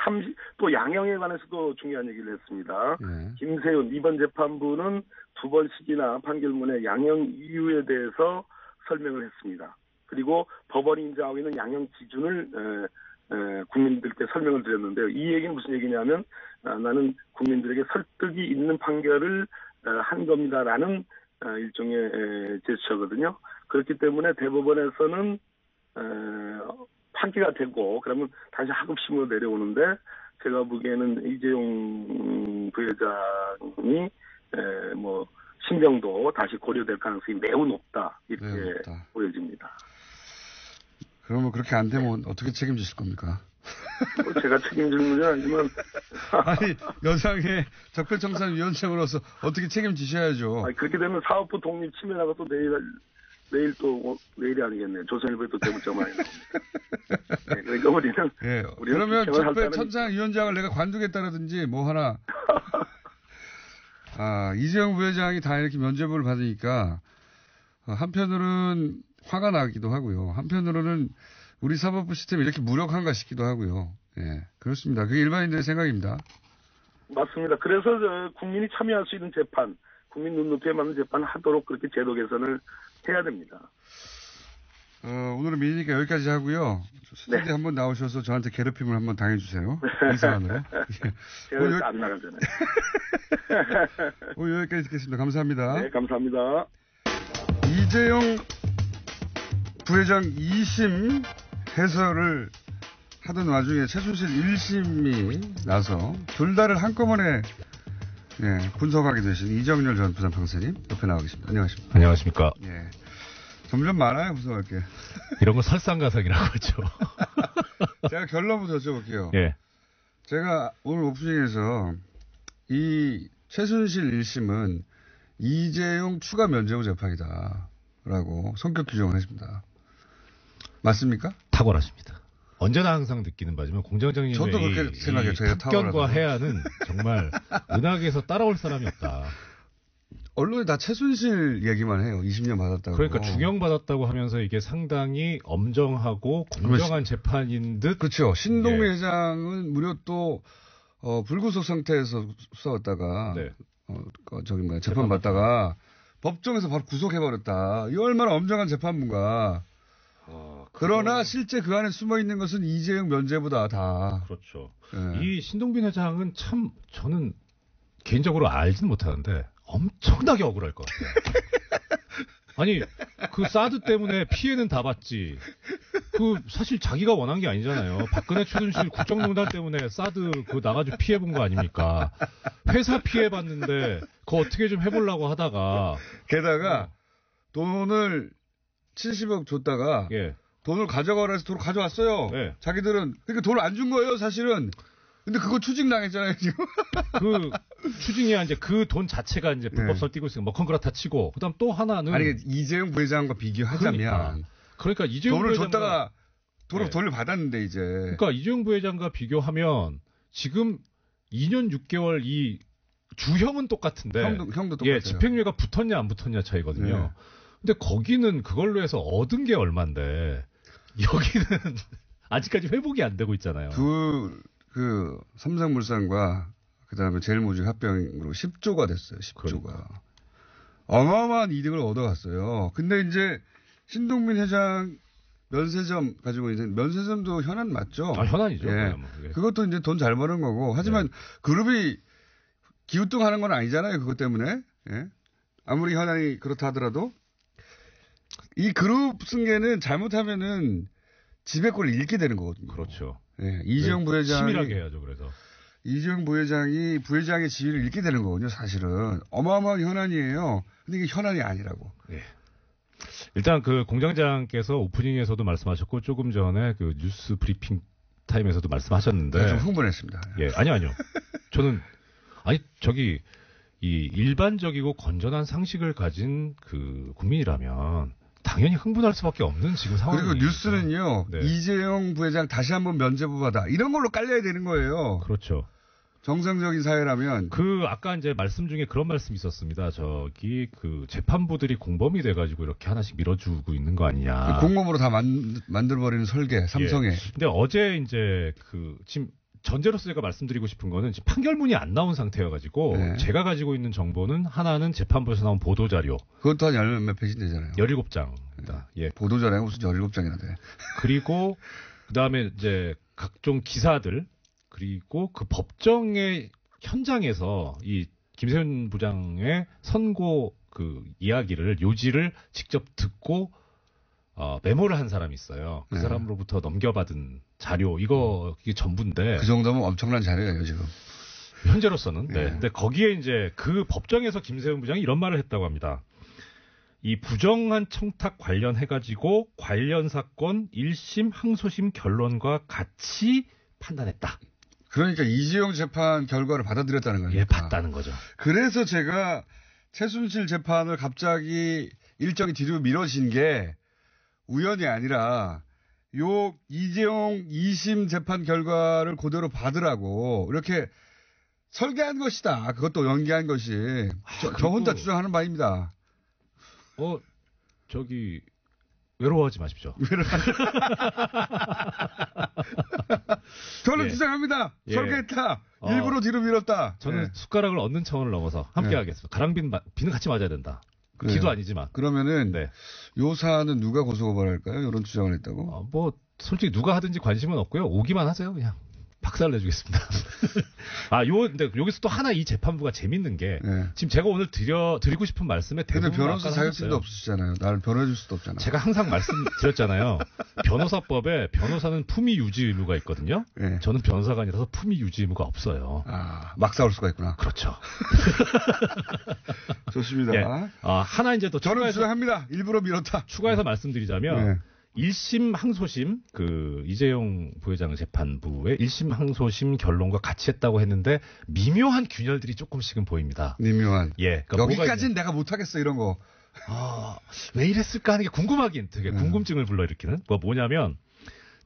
C: 또 양형에 관해서도 중요한 얘기를 했습니다. 김세훈 이번 재판부는 2번씩이나 판결문에 양형 이유에 대해서 설명을 했습니다. 그리고 법원이 인정하고 있는 양형 기준을 국민들께 설명을 드렸는데요. 이 얘기는 무슨 얘기냐면 나는 국민들에게 설득이 있는 판결을 한 겁니다라는 일종의 제스처거든요. 그렇기 때문에 대법원에서는 판기가 되고 그러면 다시 하급심으로 내려오는데 제가 보기에는 이재용 부회장이 신병도 다시 고려될 가능성이 매우 높다 이렇게 보여집니다.
A: 그러면 그렇게 안 되면 어떻게 책임지실 겁니까?
C: 제가 책임질 문제는 아니지만
A: 아니 여당의 적폐청산위원장으로서 어떻게 책임지셔야죠.
C: 그렇게 되면 사업부 독립 침해나가 또 내일이 아니겠네요. 조선일보에 또 대문자 많이 나옵니다. 그러니까 우리는
A: 그러면 적폐청산위원장을 내가 관두겠다라든지 뭐 하나 이재용 부회장이 다 이렇게 면죄부를 받으니까 한편으로는 화가 나기도 하고요. 한편으로는 우리 사법부 시스템이 이렇게 무력한가 싶기도 하고요. 그렇습니다. 그게 일반인들의 생각입니다.
C: 맞습니다. 그래서 국민이 참여할 수 있는 재판, 국민 눈높이에 맞는 재판을 하도록 그렇게 제도 개선을 해야 됩니다.
A: 오늘은 미니니까 여기까지 하고요. 스튜디오에 한번 나오셔서 저한테 괴롭힘을 한번 당해주세요. 이 사안으로.
C: 제가 안 나가잖아요.
A: 오늘 여기까지 듣겠습니다. 감사합니다.
C: 네, 감사합니다.
A: 이재용 부회장 2심 해설을 하던 와중에 최순실 1심이 나서 둘 다를 한꺼번에 분석하게 되신 이정열 전 부산판사님 옆에 나와 계십니다. 안녕하십니까.
D: 안녕하십니까.
A: 점점 많아요, 분석할 게.
D: 이런 거 설상가상이라고 하죠.
A: 제가 결론부터 여쭤볼게요. 제가 오늘 오프닝에서 이 최순실 1심은 이재용 추가 면죄부 재판이다라고 성격 규정을 했습니다. 맞습니까?
D: 탁월하십니다. 언제나 항상 느끼는 바지만 공정정의
A: 저도 그렇게 생각해요. 제가
D: 탁견과 해안은 정말 은하계에서 따라올 사람이 없다.
A: 언론에 다 최순실 얘기만 해요. 20년 받았다고.
D: 그러니까 중형받았다고 하면서 이게 상당히 엄정하고 공정한 재판인 듯.
A: 그렇죠. 신동미 회장은 무려 또 불구속 상태에서 싸웠다가 재판 받다가 법정에서 바로 구속해버렸다. 이 얼마나 엄정한 재판부인가. 그러나 실제 그 안에 숨어 있는 것은 이재용 면죄부다 다.
D: 그렇죠. 이 신동빈 회장은 참 저는 개인적으로 알지는 못하는데 엄청나게 억울할 것 같아요. 아니 그 사드 때문에 피해는 다 봤지. 그 사실 자기가 원한 게 아니잖아요. 박근혜 최순실 국정농단 때문에 사드 그 나가지고 피해 본 거 아닙니까? 회사 피해 봤는데 그거 어떻게 좀 해보려고 하다가
A: 게다가 돈을 70억 줬다가 돈을 가져가라 해서 돈을 가져왔어요. 자기들은 그러니까 돈을 안 준 거예요, 사실은. 근데 그거 추징당했잖아요, 지금.
D: 그 추징이야 이제 그 돈 자체가 이제 불법설 띄고 있으니까 뭐 컨그라타 치고 그다음 또 하나는
A: 아니 이재용 부회장과 비교하자면
D: 그러니까 이재용
A: 돈을
D: 부회장과,
A: 줬다가
D: 네.
A: 돈을 받았는데 이제
D: 그러니까 이재용 부회장과 비교하면 지금 2년 6개월 이 주형은 똑같은데
A: 형도 똑같아요.
D: 예, 집행유예가 붙었냐 안 붙었냐 차이거든요.
A: 네.
D: 근데 거기는 그걸로 해서 얻은 게 얼만데 여기는 아직까지 회복이 안 되고 있잖아요.
A: 그 삼성물산과 그다음에 제일모직 합병으로 10조가 됐어요. 10조가. 그러니까. 어마어마한 이득을 얻어갔어요. 근데 이제 신동빈 회장 면세점 가지고 이제 면세점도 현안 맞죠?
D: 아, 현안이죠.
A: 예.
D: 뭐,
A: 그것도 이제 돈 잘 버는 거고. 하지만 그룹이 기우뚱하는 건 아니잖아요. 그것 때문에. 예. 아무리 현안이 그렇다 하더라도 이 그룹 승계는 잘못하면은 지배권을 잃게 되는 거거든요.
D: 그렇죠.
A: 예. 이재용 부회장이
D: 치밀하게 해야죠. 그래서
A: 이재용 부회장이 부회장의 지위를 잃게 되는 거거든요. 사실은 어마어마한 현안이에요. 근데 이게 현안이 아니라고.
D: 예. 일단 그 공장장께서 오프닝에서도 말씀하셨고 조금 전에 그 뉴스 브리핑 타임에서도 말씀하셨는데
A: 네, 좀 흥분했습니다.
D: 예, 아니요. 저는 저기 이 일반적이고 건전한 상식을 가진 그 국민이라면 당연히 흥분할 수밖에 없는 지금 상황이.
A: 그리고 뉴스는요.
D: 네.
A: 이재용 부회장 다시 한번 면죄부 받아 이런 걸로 깔려야 되는 거예요.
D: 그렇죠.
A: 정상적인 사회라면.
D: 아까 이제 말씀 중에 그런 말씀이 있었습니다. 저기 그 재판부들이 공범이 돼가지고 이렇게 하나씩 밀어주고 있는 거 아니냐.
A: 공범으로 다 만들어버리는 설계, 삼성에.
D: 예. 근데 어제 이제 지금 전제로서 제가 말씀드리고 싶은 거는 지금 판결문이 안 나온 상태여가지고
A: 네.
D: 제가 가지고 있는 정보는 하나는 재판부에서 나온 보도자료.
A: 그것도 한 10몇 페이지 되잖아요.
D: 17장입니다. 예.
A: 보도자료가 무슨 17장이나 돼.
D: 그리고 그다음에 이제 각종 기사들 그리고 그 법정의 현장에서 이 김세윤 부장의 선고 그 이야기를 요지를 직접 듣고 메모를 한 사람이 있어요. 그 사람으로부터 넘겨받은 자료 이게 전부인데
A: 그 정도면 엄청난 자료예요 지금.
D: 현재로서는. 네. 근데 거기에 이제 그 법정에서 김세윤 부장이 이런 말을 했다고 합니다. 이 부정한 청탁 관련해가지고 관련 사건 1심 항소심 결론과 같이 판단했다.
A: 그러니까 이재용 재판 결과를 받아들였다는 거예요.
D: 예, 봤다는 거죠.
A: 그래서 제가 최순실 재판을 갑자기 일정이 뒤로 미뤄진 게 우연이 아니라 요 이재용 2심 재판 결과를 그대로 받으라고 이렇게 설계한 것이다. 그것도 연기한 것이. 저 혼자 주장하는 바입니다.
D: 외로워하지 마십시오.
A: 저는
D: 예.
A: 주장합니다.
D: 예.
A: 설계했다. 일부러 뒤로 밀었다.
D: 저는 숟가락을 얻는 차원을 넘어서 함께 하겠습니다. 가랑비는 같이 맞아야 된다. 기도 아니지만.
A: 그러면은 요 사안은 누가 고소고발할까요? 이런 주장을 했다고?
D: 솔직히 누가 하든지 관심은 없고요. 오기만 하세요. 그냥 박살 내주겠습니다. 근데 여기서 또 하나 이 재판부가 재밌는 게 지금 제가 오늘 드리고 싶은 말씀에 대부분
A: 근데 변호사 자격증도 없으시잖아요. 나를 변호해 줄 수도 없잖아요.
D: 제가 항상 말씀드렸잖아요. 변호사법에 변호사는 품위 유지 의무가 있거든요.
A: 네.
D: 저는 변호사가 아니라서 품위 유지 의무가 없어요.
A: 막 싸울 수가 있구나.
D: 그렇죠.
A: 좋습니다.
D: 예. 하나 이제 또
A: 저는 주장합니다. 일부러 밀었다.
D: 추가해서 말씀드리자면 1심 항소심 이재용 부회장 재판부의 1심 항소심 결론과 같이 했다고 했는데 미묘한 균열들이 조금씩은 보입니다.
A: 미묘한.
D: 예. 그러니까
A: 여기까지는 내가 못하겠어 이런 거.
D: 왜 이랬을까 하는 게 궁금하긴 되게 궁금증을 불러일으키는 뭐냐면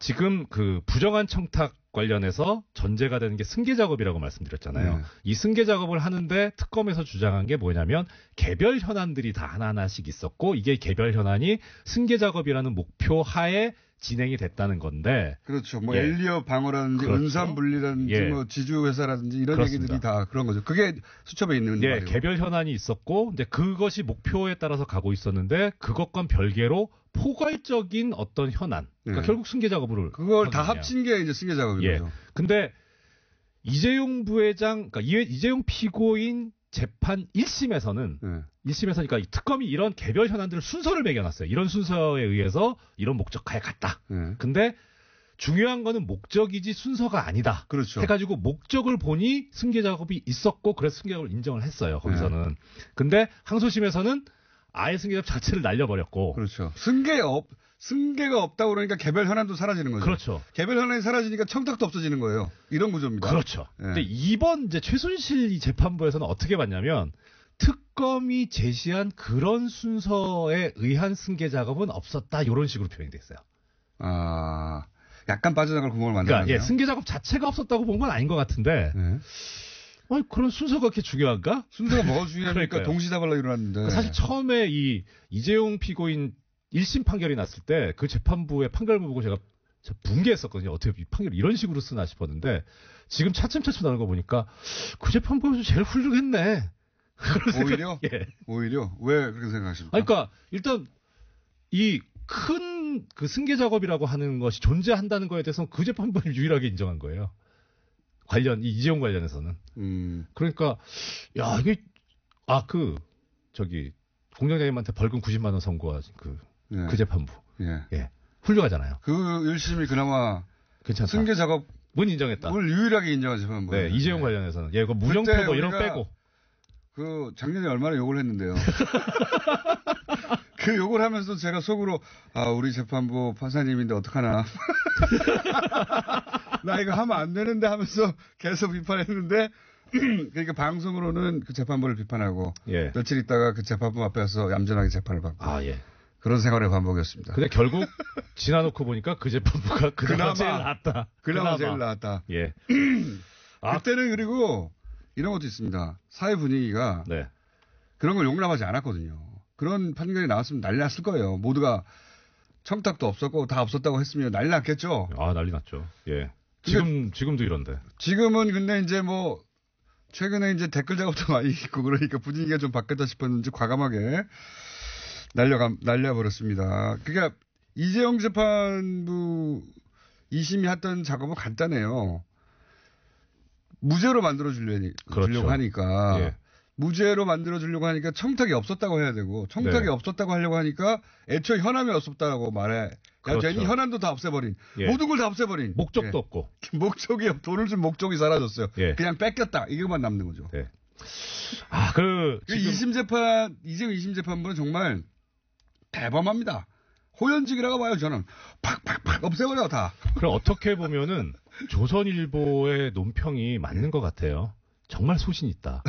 D: 지금 그 부정한 청탁 관련해서 전제가 되는 게 승계 작업이라고 말씀드렸잖아요. 이 승계 작업을 하는데 특검에서 주장한 게 뭐냐면 개별 현안들이 다 하나하나씩 있었고 이게 개별 현안이 승계 작업이라는 목표 하에 진행이 됐다는 건데.
A: 그렇죠. 엘리어 방어라든지 은산분리라든지 지주회사라든지 이런
D: 그렇습니다.
A: 얘기들이 다 그런 거죠. 그게 수첩에 있는 말이에요.
D: 개별 현안이 있었고 이제 그것이 목표에 따라서 가고 있었는데 그것과 별개로 포괄적인 어떤 현안. 그러니까 결국 승계 작업을
A: 그걸 다 합친 게 이제 승계 작업인 거죠.
D: 근데 이재용 부회장, 그러니까 이재용 피고인 재판 1심에서는 1심에서 그러니까 특검이 이런 개별 현안들을 순서를 매겨놨어요. 이런 순서에 의해서 이런 목적하에 갔다. 근데 중요한 거는 목적이지 순서가 아니다.
A: 그렇죠.
D: 해가지고 목적을 보니 승계 작업이 있었고 그래서 승계 작업을 인정을 했어요. 거기서는. 근데 항소심에서는 아예 승계 작업 자체를 날려버렸고.
A: 그렇죠. 승계가 없다고 그러니까 개별 현안도 사라지는 거죠.
D: 그렇죠.
A: 개별 현안이 사라지니까 청탁도 없어지는 거예요. 이런 구조입니다.
D: 그렇죠.
A: 예.
D: 근데 이번 이제 최순실 이 재판부에서는 어떻게 봤냐면 특검이 제시한 그런 순서에 의한 승계 작업은 없었다. 이런 식으로 표현이 됐어요.
A: 아, 약간 빠져나갈 구멍을 만들었네요.
D: 그러니까 예, 승계 작업 자체가 없었다고 본 건 아닌 것 같은데.
A: 예.
D: 그런 순서가 그렇게 중요한가?
A: 순서가 뭐가 중요합니까? 동시다발로 일어났는데.
D: 사실 처음에 이 이재용 피고인 1심 판결이 났을 때 그 재판부의 판결을 보고 제가 붕괴했었거든요. 어떻게 이 판결을 이런 식으로 쓰나 싶었는데 지금 차츰차츰 나오는 거 보니까 그 재판부에서 제일 훌륭했네.
A: 오히려?
D: 예.
A: 오히려? 왜 그렇게 생각하십니까?
D: 그러니까 일단 이 큰 그 승계 작업이라고 하는 것이 존재한다는 거에 대해서는 그 재판부를 유일하게 인정한 거예요. 이 이재용 관련해서는. 그러니까 야 이게 공장장님한테 벌금 90만 원 선고한 그 재판부. 예. 훌륭하잖아요.
A: 그 1심이 그나마
D: 괜찮다.
A: 승계 작업은
D: 인정했다.
A: 유일하게 인정한 재판부.
D: 네, 이재용 관련해서는. 예, 그 무정표 뭐 이런 거 빼고.
A: 그 작년에 얼마나 욕을 했는데요. 그 욕을 하면서 제가 속으로 우리 재판부 판사님인데 어떡하나. 나 이거 하면 안 되는데 하면서 계속 비판했는데 그러니까 방송으로는 그 재판부를 비판하고
D: 예.
A: 며칠 있다가 그 재판부 앞에서 얌전하게 재판을 받고
D: 예.
A: 그런 생활의 반복이었습니다.
D: 근데 결국 지나놓고 보니까 그 재판부가 그나마 제일 낫다.
A: 그나마 제일 낫다.
D: 예.
A: 그때는 그리고 이런 것도 있습니다. 사회 분위기가
D: 네.
A: 그런 걸 용납하지 않았거든요. 그런 판결이 나왔으면 난리 났을 거예요. 모두가 청탁도 없었고 다 없었다고 했으면 난리 났겠죠.
D: 난리 났죠. 예. 지금도 이런데.
A: 지금은 근데 이제 뭐 최근에 이제 댓글 작업도 많이 있고 그러니까 분위기가 좀 바뀌었다 싶었는지 과감하게 날려버렸습니다. 그러니까 이재용 재판부 2심이 했던 작업은 간단해요. 무죄로 만들어주려고
D: 그렇죠.
A: 하니까.
D: 예.
A: 무죄로 만들어주려고 하니까 청탁이 없었다고 해야 되고 청탁이 없었다고 하려고 하니까 애초에 현안이 없었다고 말해.
D: 그렇죠.
A: 괜히 현안도 다 없애버린.
D: 예.
A: 모든 걸 다 없애버린.
D: 목적도 없고.
A: 돈을 준 목적이 사라졌어요.
D: 예.
A: 그냥 뺏겼다. 이것만 남는 거죠.
D: 네.
A: 이재용 2심 재판부는 정말 대범합니다. 호연직이라고 봐요, 저는. 팍팍팍 없애버려, 다.
D: 그럼 어떻게 보면은 조선일보의 논평이 맞는 것 같아요. 정말 소신 있다.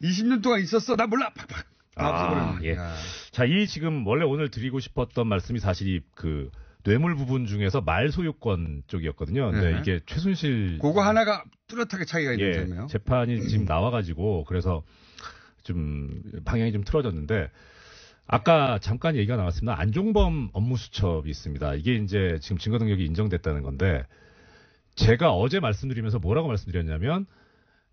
A: 20년 동안 있었어. 나 몰라. 팍팍.
D: 예. 자, 지금 원래 오늘 드리고 싶었던 말씀이 사실 그 뇌물 부분 중에서 말 소유권 쪽이었거든요. 근데 이게 최순실.
A: 그거 하나가 뚜렷하게 차이가 있는 점이에요.
D: 재판이 지금 나와가지고 그래서 좀 방향이 좀 틀어졌는데 아까 잠깐 얘기가 나왔습니다. 안종범 업무수첩이 있습니다. 이게 이제 지금 증거 능력이 인정됐다는 건데 제가 어제 말씀드리면서 뭐라고 말씀드렸냐면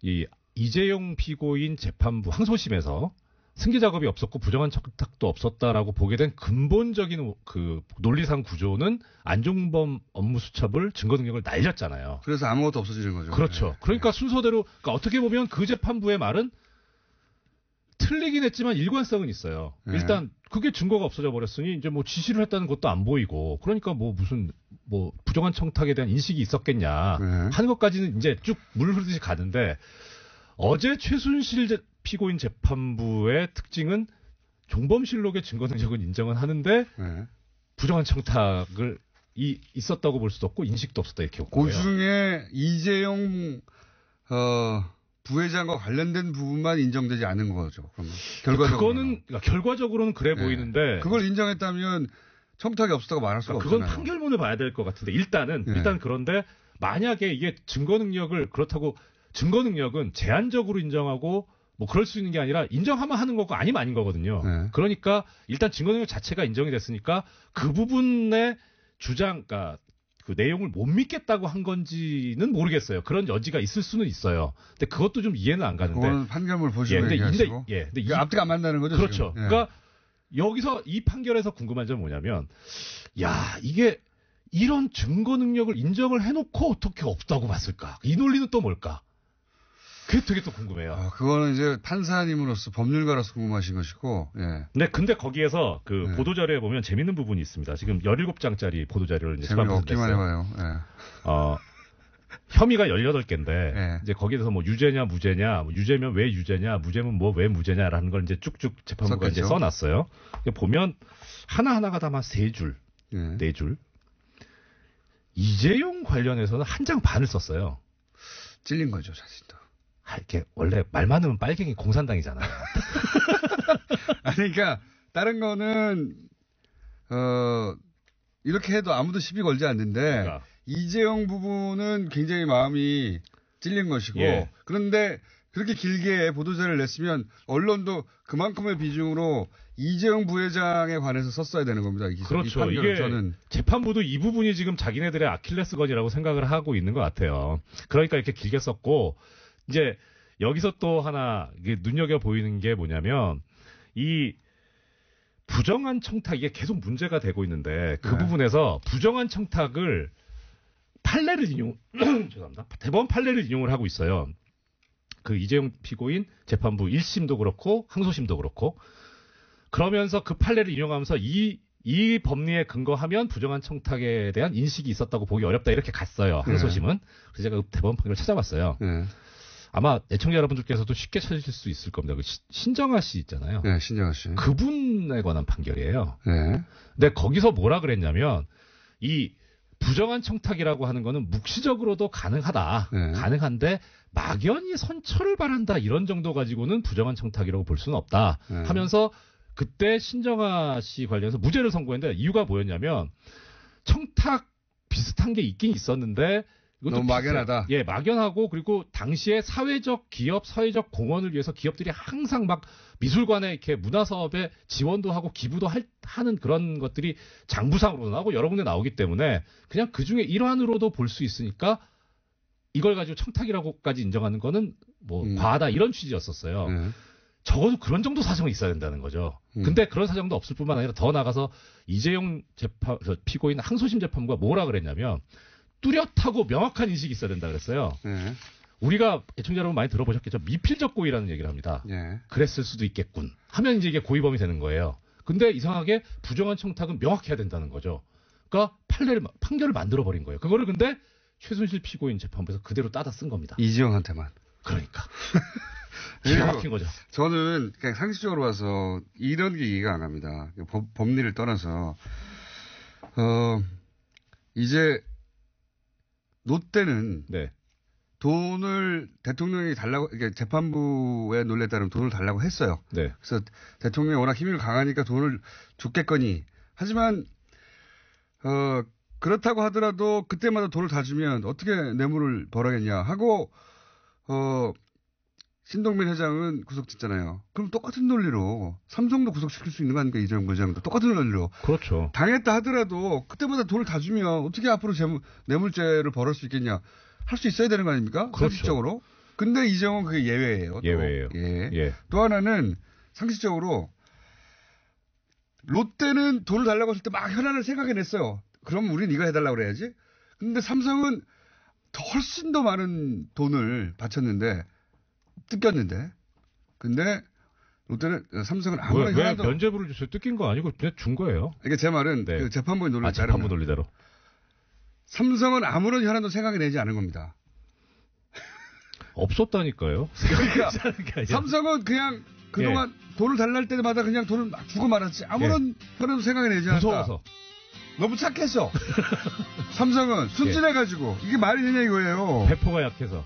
D: 이 이재용 피고인 재판부 항소심에서 승계 작업이 없었고 부정한 청탁도 없었다라고 보게 된 근본적인 그 논리상 구조는 안종범 업무수첩을 증거 능력을 날렸잖아요.
A: 그래서 아무것도 없어지는 거죠.
D: 그렇죠. 그러니까 순서대로 그러니까 어떻게 보면 그 재판부의 말은 틀리긴 했지만 일관성은 있어요. 일단 그게 증거가 없어져 버렸으니 이제 뭐 지시를 했다는 것도 안 보이고 그러니까 뭐 무슨 뭐 부정한 청탁에 대한 인식이 있었겠냐 하는 것까지는 이제 쭉 물 흐르듯이 가는데 어제 최순실 피고인 재판부의 특징은 종범실록의 증거 능력은 인정은 하는데 부정한 청탁을 있었다고 볼 수도 없고 인식도 없었다 이렇게 본 거예요.
A: 그중에 이재용 부회장과 관련된 부분만 인정되지 않은 거죠. 그러면
D: 결과적으로는 그래 보이는데
A: 그걸 인정했다면 청탁이 없었다고 말할 수가 없잖아요.
D: 그건 판결문을 봐야 될 것 같은데 일단 그런데 만약에 이게 증거 능력을 그렇다고 증거 능력은 제한적으로 인정하고 뭐 그럴 수 있는 게 아니라 인정하면 하는 거고 아니면 아닌 거거든요. 그러니까 일단 증거 능력 자체가 인정이 됐으니까 그 부분의 그러니까 그 내용을 못 믿겠다고 한 건지는 모르겠어요. 그런 여지가 있을 수는 있어요. 근데 그것도 좀 이해는 안 가는데.
A: 그건 판결문 보시고 얘기하시고.
D: 근데
A: 앞뒤가 안 맞는다는 거죠.
D: 그렇죠. 그러니까 여기서 이 판결에서 궁금한 점은 뭐냐면, 이게 이런 증거 능력을 인정을 해놓고 어떻게 없다고 봤을까? 이 논리는 또 뭘까? 그게 되게 또 궁금해요.
A: 그거는 이제 판사님으로서 법률가로서 궁금하신 것이고,
D: 네, 근데 거기에서 그 보도자료에 보면 재밌는 부분이 있습니다. 지금 17장짜리 보도자료를 이제
A: 재미없기만 해봐요.
D: 혐의가 18개인데 이제 거기에서 뭐 유죄냐 무죄냐, 뭐 유죄면 왜 유죄냐, 무죄면 뭐 왜 무죄냐라는 걸 이제 쭉쭉 재판부가 이제 써놨어요. 보면 하나하나가 다만 3줄, 4줄. 이재용 관련해서는 한 장 반을 썼어요.
A: 찔린 거죠, 자신도.
D: 이렇게 원래 말 많으면 빨갱이 공산당이잖아요.
A: 아니, 그러니까 다른 거는 이렇게 해도 아무도 시비 걸지 않는데 그러니까. 이재용 부분은 굉장히 마음이 찔린 것이고 그런데 그렇게 길게 보도자를 냈으면 언론도 그만큼의 비중으로 이재용 부회장에 관해서 썼어야 되는 겁니다.
D: 그렇죠. 이게 저는 재판부도 이 부분이 지금 자기네들의 아킬레스건이라고 생각을 하고 있는 것 같아요. 그러니까 이렇게 길게 썼고 이제 여기서 또 하나 눈여겨 보이는 게 뭐냐면 이 부정한 청탁 이게 계속 문제가 되고 있는데 그 부분에서 부정한 청탁을 판례를 죄송합니다. 대법원 판례를 인용을 하고 있어요. 그 이재용 피고인 재판부 1심도 그렇고 항소심도 그렇고 그러면서 그 판례를 인용하면서 이 법리에 근거하면 부정한 청탁에 대한 인식이 있었다고 보기 어렵다 이렇게 갔어요. 항소심은. 그래서 제가 그 대법원 판결을 찾아봤어요. 아마 애청자 여러분들께서도 쉽게 찾으실 수 있을 겁니다. 그 신정아 씨 있잖아요.
A: 네, 신정아 씨.
D: 그분에 관한 판결이에요. 근데 거기서 뭐라 그랬냐면 이 부정한 청탁이라고 하는 거는 묵시적으로도 가능하다. 가능한데 막연히 선처를 바란다 이런 정도 가지고는 부정한 청탁이라고 볼 수는 없다 하면서 그때 신정아 씨 관련해서 무죄를 선고했는데 이유가 뭐였냐면 청탁 비슷한 게 있긴 있었는데 이것도
A: 너무 막연하다.
D: 예, 막연하고 그리고 당시에 사회적 기업, 사회적 공헌을 위해서 기업들이 항상 막 미술관에 이렇게 문화사업에 지원도 하고 기부도 하는 그런 것들이 장부상으로도 나오고 여러 군데 나오기 때문에 그냥 그 중에 일환으로도 볼 수 있으니까 이걸 가지고 청탁이라고까지 인정하는 거는 뭐 과하다 이런 취지였었어요. 적어도 그런 정도 사정이 있어야 된다는 거죠. 근데 그런 사정도 없을 뿐만 아니라 더 나가서 이재용 피고인 항소심 재판부가 뭐라 그랬냐면 뚜렷하고 명확한 인식이 있어야 된다 그랬어요. 우리가 애청자 여러분 많이 들어보셨겠죠. 미필적 고의라는 얘기를 합니다. 그랬을 수도 있겠군. 하면 이제 이게 고의범이 되는 거예요. 근데 이상하게 부정한 청탁은 명확해야 된다는 거죠. 그러니까 판결을 만들어버린 거예요. 그거를 근데 최순실 피고인 재판부에서 그대로 따다 쓴 겁니다.
A: 이재용한테만.
D: 그러니까. 기가 막힌 거죠.
A: 저는 그냥 상식적으로 봐서 이런 게 이해가 안 갑니다. 법리를 떠나서 이제 롯데는 돈을 대통령이 달라고 이게 재판부의 논리에 따르면 돈을 달라고 했어요. 그래서 대통령이 워낙 힘이 강하니까 돈을 줬겠거니. 하지만 그렇다고 하더라도 그때마다 돈을 다 주면 어떻게 뇌물을 벌어야겠냐 하고 신동빈 회장은 구속됐잖아요. 그럼 똑같은 논리로 삼성도 구속시킬 수 있는 거 아닙니까? 이재용 부회장도 똑같은 논리로.
D: 그렇죠.
A: 당했다 하더라도 그때마다 돈을 다 주면 어떻게 앞으로 뇌물죄를 벌을 수 있겠냐. 할 수 있어야 되는 거 아닙니까?
D: 그렇죠.
A: 상식적으로. 근데 이재용은 그게 예외예요.
D: 예외예요.
A: 또 하나는 상식적으로 롯데는 돈을 달라고 했을 때 막 현안을 생각해냈어요. 그럼 우린 이거 해달라고 그래야지. 근데 삼성은 훨씬 더 많은 돈을 바쳤는데 뜯겼는데. 근데 롯데는 삼성은 아무런 현안도
D: 왜 면죄부를 줬어요? 뜯긴 거 아니고 그냥 준 거예요.
A: 이게 제 말은 그 재판부의 논리대로.
D: 재판부 논리대로.
A: 삼성은 아무런 현안도 생각해내지 않은 겁니다.
D: 없었다니까요.
A: 그러니까 삼성은 그냥 그동안 돈을 달라 할 때마다 그냥 돈을 막 주고 말았지. 아무런 현안도 생각해내지 않았다.
D: 무서워서.
A: 너무 착했어. 삼성은 순진해가지고 이게 말이 되냐 이거예요.
D: 배포가 약해서.